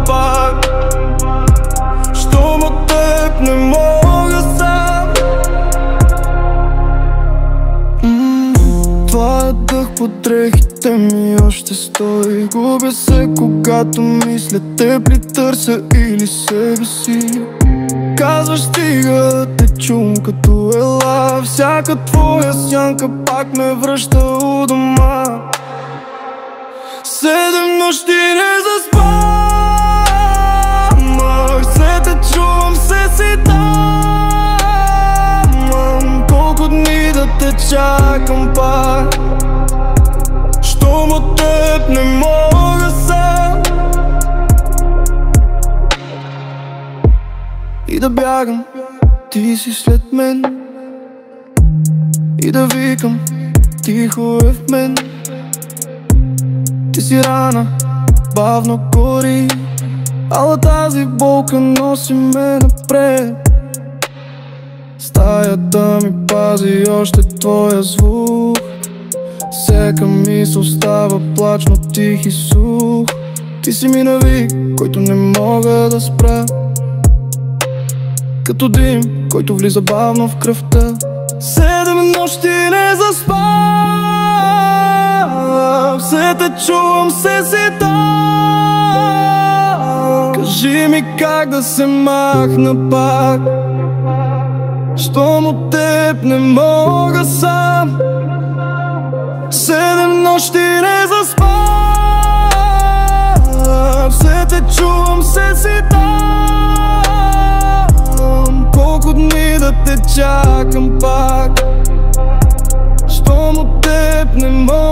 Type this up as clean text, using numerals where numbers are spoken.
пак. Щом от теб не мога сам. Твоя дъх по дрехите ми още стои. Губя се, когато мисля теб ли търся или себе си. Казваш стига да те чум като ела. Всяка твоя сянка пак ме връща у дома. 7 нощи не заспам, все те чувам, все си там. Колко дни да те чакам пак. Щом от теб не мога сам. И да бягам, ти си след мен. И да викам, тихо е в мен. Ти си рана, бавно гори, ала тази болка носи ме напред. Стаята ми пази още твоя звук. Всека мисъл става плач, но тих и сух. Ти си ми навик, който не мога да спра. Като дим, който влиза бавно в кръвта. 7 нощи не заспам, все те чувам, все си там. Кажи ми как да се махна пак. Щом от теб не мога сам. 7 нощи не заспам, все те чувам, все си там. Колко дни да те чакам пак. Щом от теб не мога